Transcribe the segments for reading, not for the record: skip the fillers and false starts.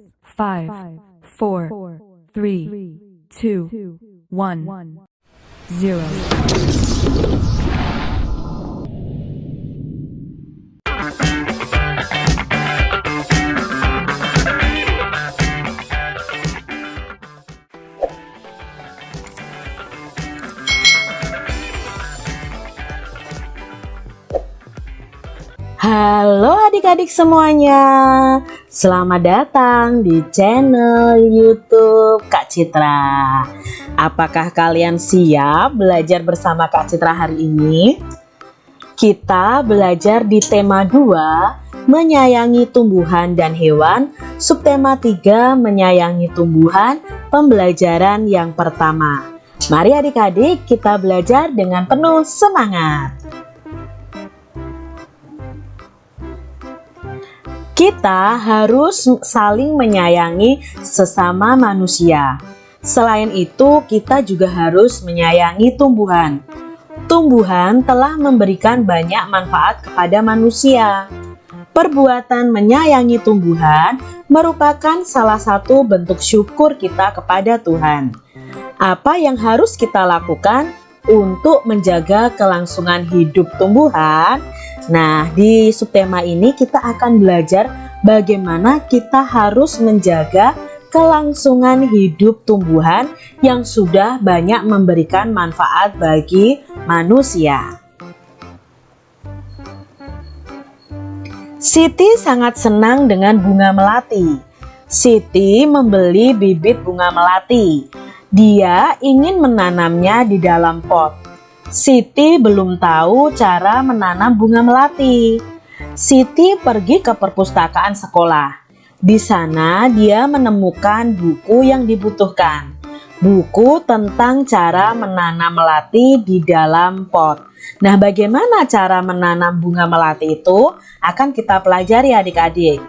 5, 4, 3, 2, 1, 0. Halo adik-adik semuanya, selamat datang di channel YouTube Kak Citra. Apakah kalian siap belajar bersama Kak Citra hari ini? Kita belajar di tema 2, menyayangi tumbuhan dan hewan, subtema 3, menyayangi tumbuhan, pembelajaran yang pertama. Mari adik-adik kita belajar dengan penuh semangat. Kita harus saling menyayangi sesama manusia. Selain itu, kita juga harus menyayangi tumbuhan. Tumbuhan telah memberikan banyak manfaat kepada manusia. Perbuatan menyayangi tumbuhan merupakan salah satu bentuk syukur kita kepada Tuhan. Apa yang harus kita lakukan untuk menjaga kelangsungan hidup tumbuhan? Nah, di subtema ini kita akan belajar bagaimana kita harus menjaga kelangsungan hidup tumbuhan yang sudah banyak memberikan manfaat bagi manusia. Siti sangat senang dengan bunga melati. Siti membeli bibit bunga melati. Dia ingin menanamnya di dalam pot. Siti belum tahu cara menanam bunga melati. Siti pergi ke perpustakaan sekolah. Di sana dia menemukan buku yang dibutuhkan. Buku tentang cara menanam melati di dalam pot. Nah, bagaimana cara menanam bunga melati itu akan kita pelajari adik-adik.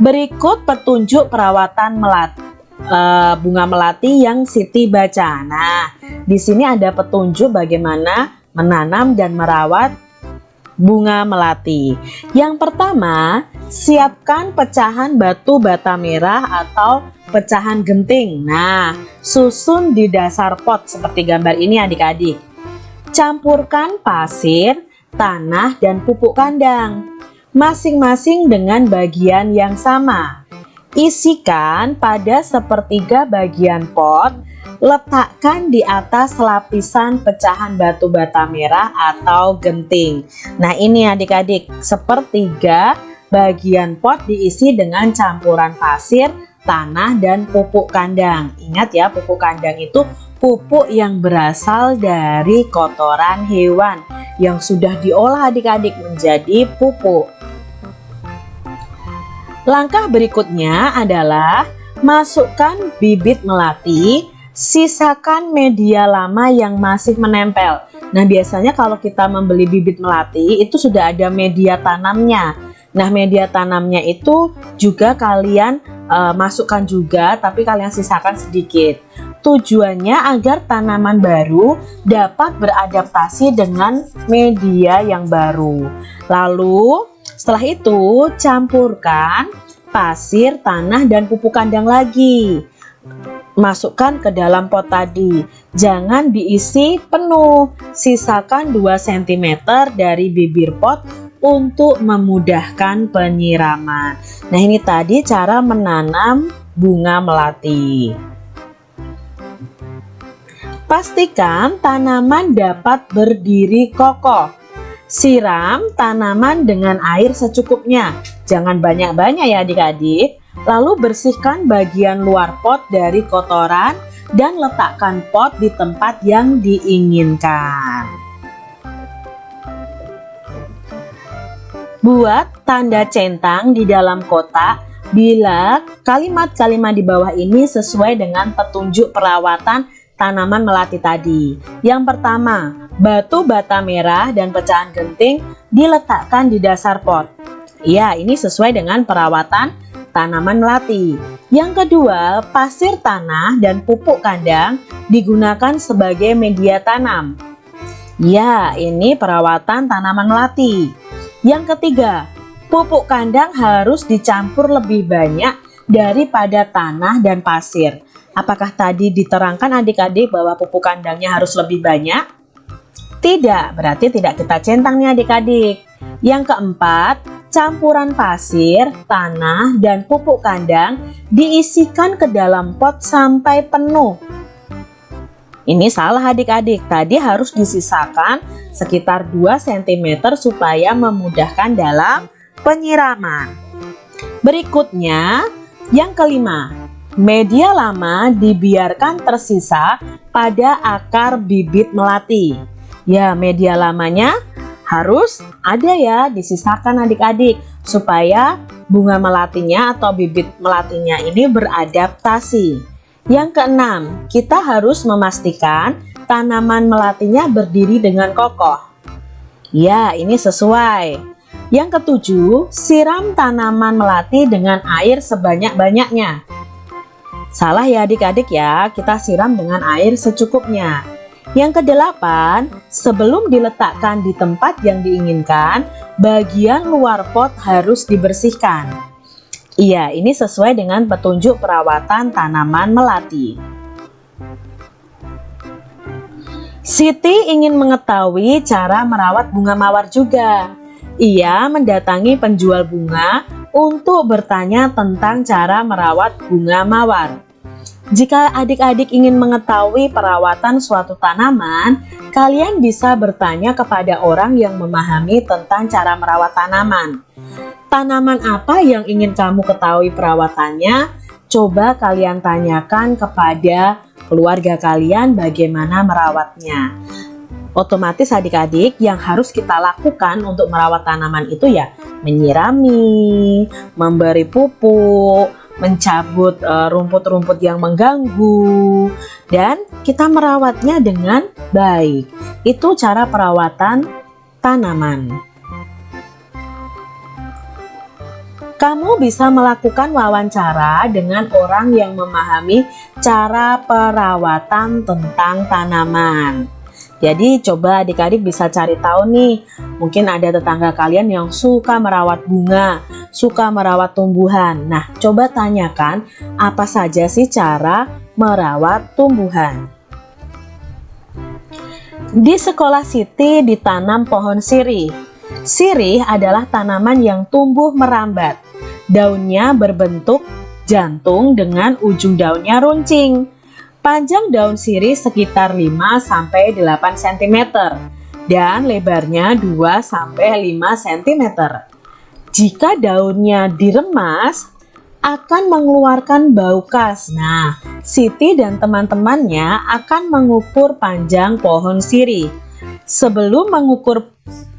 Berikut petunjuk perawatan bunga melati yang Siti baca. Nah, di sini ada petunjuk bagaimana menanam dan merawat bunga melati. Yang pertama, siapkan pecahan batu bata merah atau pecahan genting. Nah, susun di dasar pot seperti gambar ini adik-adik. Campurkan pasir, tanah, dan pupuk kandang, masing-masing dengan bagian yang sama. Isikan pada sepertiga bagian pot, letakkan di atas lapisan pecahan batu bata merah atau genting. Nah, ini adik-adik, sepertiga bagian pot diisi dengan campuran pasir, tanah, dan pupuk kandang. Ingat ya, pupuk kandang itu pupuk yang berasal dari kotoran hewan yang sudah diolah adik-adik menjadi pupuk. Langkah berikutnya adalah masukkan bibit melati, sisakan media lama yang masih menempel. Nah, biasanya kalau kita membeli bibit melati itu sudah ada media tanamnya. Nah, media tanamnya itu juga kalian masukkan juga, tapi kalian sisakan sedikit. Tujuannya agar tanaman baru dapat beradaptasi dengan media yang baru. Lalu setelah itu campurkan pasir, tanah, dan pupuk kandang lagi. Masukkan ke dalam pot tadi. Jangan diisi penuh. Sisakan 2 cm dari bibir pot untuk memudahkan penyiraman. Nah, ini tadi cara menanam bunga melati. Pastikan tanaman dapat berdiri kokoh. Siram tanaman dengan air secukupnya. Jangan banyak-banyak ya adik-adik. Lalu bersihkan bagian luar pot dari kotoran dan letakkan pot di tempat yang diinginkan. Buat tanda centang di dalam kotak bila kalimat-kalimat di bawah ini sesuai dengan petunjuk perawatan tanaman melati tadi. Yang pertama, batu bata merah dan pecahan genting diletakkan di dasar pot. Ya, ini sesuai dengan perawatan tanaman melati. Yang kedua, pasir tanah dan pupuk kandang digunakan sebagai media tanam. Ya, ini perawatan tanaman melati. Yang ketiga, pupuk kandang harus dicampur lebih banyak daripada tanah dan pasir. Apakah tadi diterangkan adik-adik bahwa pupuk kandangnya harus lebih banyak? Tidak, berarti tidak kita centang nih adik-adik. Yang keempat, campuran pasir, tanah, dan pupuk kandang diisikan ke dalam pot sampai penuh. Ini salah adik-adik, tadi harus disisakan sekitar 2 cm supaya memudahkan dalam penyiraman. Berikutnya, yang kelima, media lama dibiarkan tersisa pada akar bibit melati. Ya, media lamanya harus ada ya, disisakan adik-adik supaya bunga melatinya atau bibit melatinya ini beradaptasi. Yang keenam, kita harus memastikan tanaman melatinya berdiri dengan kokoh. Ya, ini sesuai. Yang ketujuh, siram tanaman melati dengan air sebanyak-banyaknya. Salah ya adik-adik ya, kita siram dengan air secukupnya. Yang kedelapan, sebelum diletakkan di tempat yang diinginkan, bagian luar pot harus dibersihkan. Iya, ini sesuai dengan petunjuk perawatan tanaman melati. Siti ingin mengetahui cara merawat bunga mawar juga. Ia mendatangi penjual bunga untuk bertanya tentang cara merawat bunga mawar. Jika adik-adik ingin mengetahui perawatan suatu tanaman, kalian bisa bertanya kepada orang yang memahami tentang cara merawat tanaman. Tanaman apa yang ingin kamu ketahui perawatannya? Coba kalian tanyakan kepada keluarga kalian bagaimana merawatnya. Otomatis adik-adik yang harus kita lakukan untuk merawat tanaman itu ya menyirami, memberi pupuk, mencabut rumput-rumput yang mengganggu, dan kita merawatnya dengan baik. Itu cara perawatan tanaman. Kamu bisa melakukan wawancara dengan orang yang memahami cara perawatan tentang tanaman. Jadi coba adik-adik bisa cari tahu nih, mungkin ada tetangga kalian yang suka merawat bunga, suka merawat tumbuhan. Nah, coba tanyakan apa saja sih cara merawat tumbuhan. Di sekolah Siti ditanam pohon sirih. Sirih adalah tanaman yang tumbuh merambat. Daunnya berbentuk jantung dengan ujung daunnya runcing. Panjang daun sirih sekitar 5-8 cm dan lebarnya 2-5 cm. Jika daunnya diremas, akan mengeluarkan bau khas. Nah, Siti dan teman-temannya akan mengukur panjang pohon sirih. Sebelum mengukur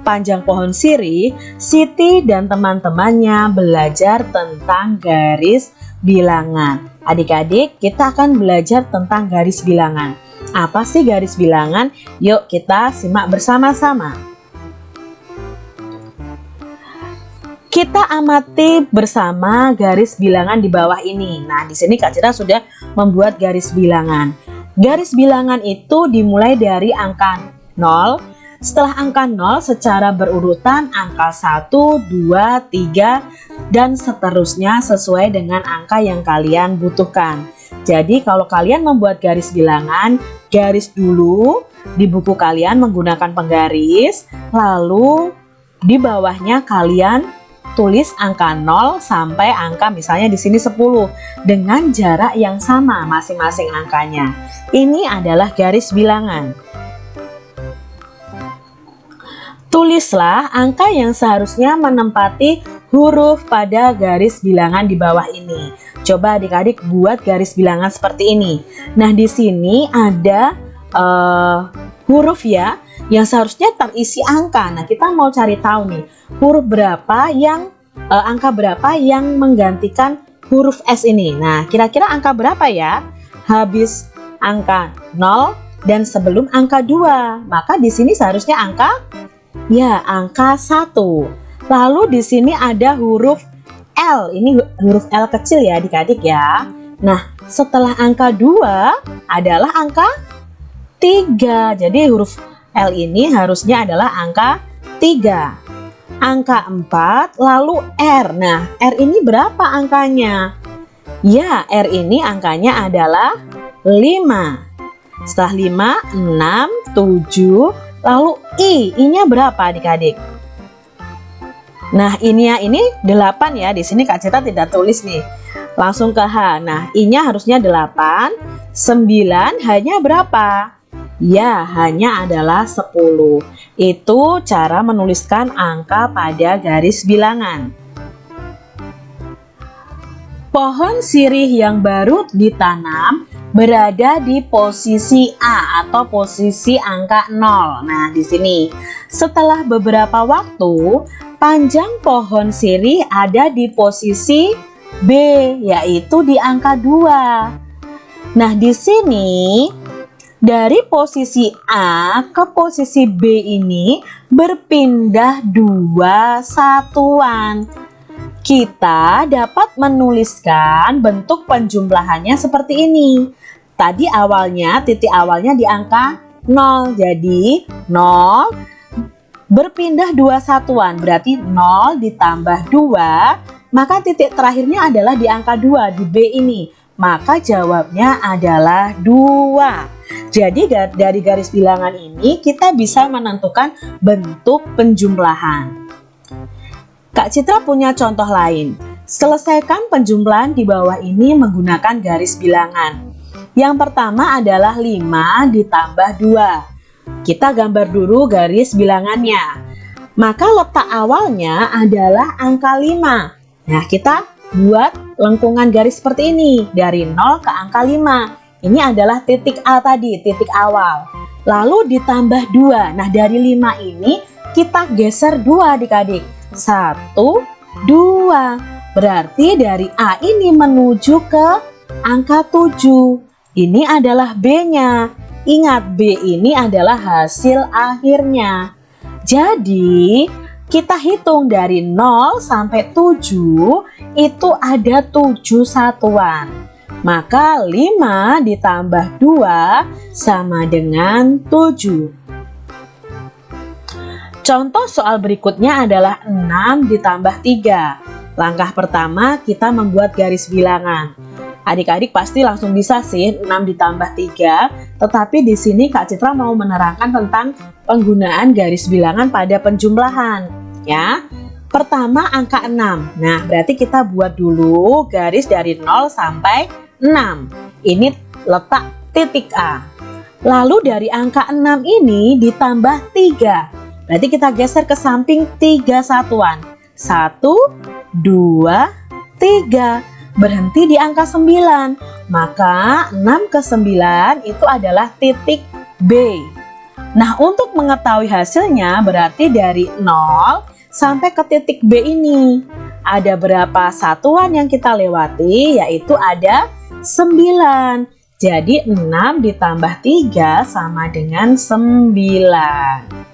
panjang pohon sirih, Siti dan teman-temannya belajar tentang garis bilangan. Adik-adik, kita akan belajar tentang garis bilangan. Apa sih garis bilangan? Yuk kita simak bersama-sama. Kita amati bersama garis bilangan di bawah ini. Nah, di sini Kak Citra sudah membuat garis bilangan. Garis bilangan itu dimulai dari angka 0. Setelah angka 0 secara berurutan angka 1, 2, 3, dan seterusnya sesuai dengan angka yang kalian butuhkan. Jadi kalau kalian membuat garis bilangan, garis dulu di buku kalian menggunakan penggaris, lalu di bawahnya kalian tulis angka 0 sampai angka misalnya di sini 10 dengan jarak yang sama masing-masing angkanya. Ini adalah garis bilangan. Tulislah angka yang seharusnya menempati huruf pada garis bilangan di bawah ini. Coba adik-adik buat garis bilangan seperti ini. Nah, di sini ada huruf ya yang seharusnya terisi angka. Nah, kita mau cari tahu nih huruf berapa yang angka berapa yang menggantikan huruf S ini. Nah, kira-kira angka berapa ya? Habis angka 0 dan sebelum angka 2. Maka di sini seharusnya angka angka 1. Lalu di sini ada huruf L. Ini huruf L kecil ya adik-adik ya. Nah, setelah angka 2 adalah angka 3. Jadi huruf L ini harusnya adalah angka 3. Angka 4 lalu R. Nah, R ini berapa angkanya? Ya, R ini angkanya adalah 5. Setelah 5, 6, 7, lalu I-nya berapa adik-adik? Nah, ini 8 ya. Di sini Kak Citra tidak tulis nih. Langsung ke H. Nah, I-nya harusnya 8. 9 hanya berapa? Ya, hanya adalah 10. Itu cara menuliskan angka pada garis bilangan. Pohon sirih yang baru ditanam berada di posisi A atau posisi angka 0. Nah, di sini setelah beberapa waktu, panjang pohon sirih ada di posisi B, yaitu di angka 2. Nah, di sini dari posisi A ke posisi B ini berpindah 2 satuan. Kita dapat menuliskan bentuk penjumlahannya seperti ini. Tadi awalnya, titik awalnya di angka 0. Jadi 0 berpindah 2 satuan. Berarti 0 ditambah 2, maka titik terakhirnya adalah di angka 2, di B ini. Maka jawabnya adalah 2. Jadi dari garis bilangan ini kita bisa menentukan bentuk penjumlahan. Kak Citra punya contoh lain. Selesaikan penjumlahan di bawah ini menggunakan garis bilangan. Yang pertama adalah 5 ditambah 2. Kita gambar dulu garis bilangannya. Maka letak awalnya adalah angka 5. Nah, kita buat lengkungan garis seperti ini. Dari 0 ke angka 5. Ini adalah titik A tadi, titik awal. Lalu ditambah 2. Nah, dari 5 ini kita geser 2 adik-adik. 1, 2. Berarti dari A ini menuju ke angka 7. Ini adalah B-nya. Ingat, B ini adalah hasil akhirnya. Jadi, kita hitung dari 0 sampai 7, itu ada 7 satuan. Maka 5 ditambah 2 sama dengan 7. Contoh soal berikutnya adalah 6 ditambah 3. Langkah pertama kita membuat garis bilangan. Adik-adik pasti langsung bisa sih 6 ditambah 3, tetapi di sini Kak Citra mau menerangkan tentang penggunaan garis bilangan pada penjumlahan. Ya, pertama angka 6. Nah, berarti kita buat dulu garis dari 0 sampai 6. Ini letak titik A. Lalu dari angka 6 ini ditambah 3. Berarti kita geser ke samping 3 satuan. 1, 2, 3. Berhenti di angka 9. Maka 6 ke 9 itu adalah titik B. Nah, untuk mengetahui hasilnya berarti dari 0 sampai ke titik B ini. Ada berapa satuan yang kita lewati? Yaitu ada 9. Jadi 6 ditambah 3 sama dengan 9.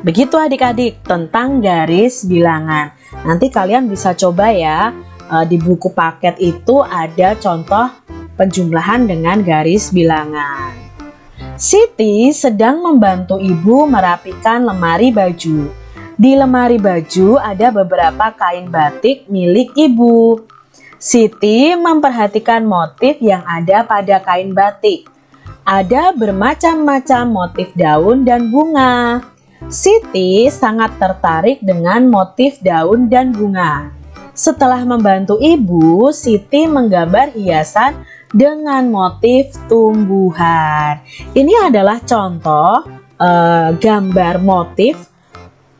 Begitu adik-adik tentang garis bilangan. Nanti kalian bisa coba ya, di buku paket itu ada contoh penjumlahan dengan garis bilangan. Siti sedang membantu ibu merapikan lemari baju. Di lemari baju ada beberapa kain batik milik ibu. Siti memperhatikan motif yang ada pada kain batik. Ada bermacam-macam motif daun dan bunga. Siti sangat tertarik dengan motif daun dan bunga. Setelah membantu ibu, Siti menggambar hiasan dengan motif tumbuhan. Ini adalah contoh gambar motif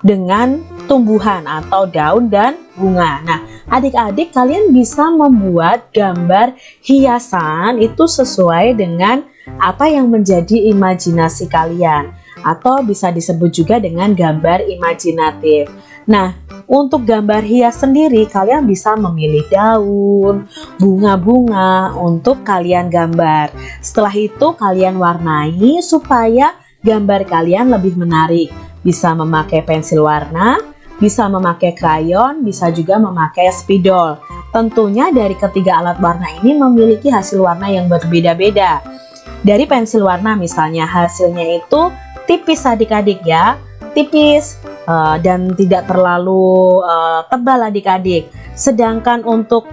dengan tumbuhan atau daun dan bunga. Nah, adik-adik kalian bisa membuat gambar hiasan itu sesuai dengan apa yang menjadi imajinasi kalian, atau bisa disebut juga dengan gambar imajinatif. Nah, untuk gambar hias sendiri kalian bisa memilih daun, bunga-bunga untuk kalian gambar. Setelah itu kalian warnai supaya gambar kalian lebih menarik. Bisa memakai pensil warna, bisa memakai krayon, bisa juga memakai spidol. Tentunya dari ketiga alat warna ini memiliki hasil warna yang berbeda-beda. Dari pensil warna misalnya hasilnya itu tipis adik-adik ya, tipis dan tidak terlalu tebal adik-adik. Sedangkan untuk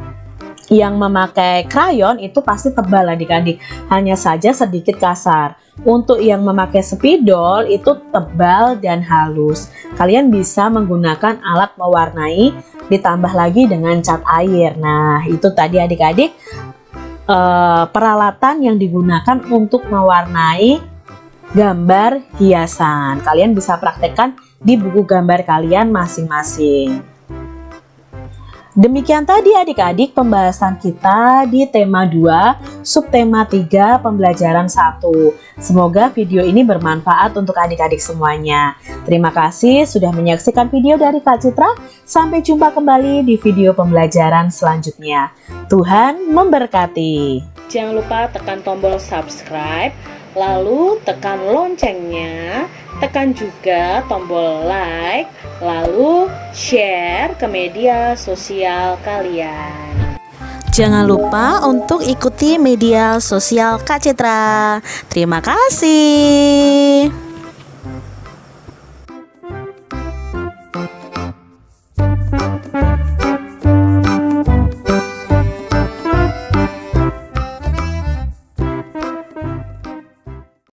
Yang memakai krayon itu pasti tebal adik-adik, hanya saja sedikit kasar. Untuk yang memakai spidol itu tebal dan halus. Kalian bisa menggunakan alat mewarnai ditambah lagi dengan cat air. Nah, itu tadi adik-adik peralatan yang digunakan untuk mewarnai gambar hiasan. Kalian bisa praktekkan di buku gambar kalian masing-masing. Demikian tadi adik-adik pembahasan kita di tema 2, subtema 3, pembelajaran 1. Semoga video ini bermanfaat untuk adik-adik semuanya. Terima kasih sudah menyaksikan video dari Kak Citra. Sampai jumpa kembali di video pembelajaran selanjutnya. Tuhan memberkati. Jangan lupa tekan tombol subscribe, lalu tekan loncengnya, tekan juga tombol like, lalu share ke media sosial kalian. Jangan lupa untuk ikuti media sosial Kak Citra. Terima kasih.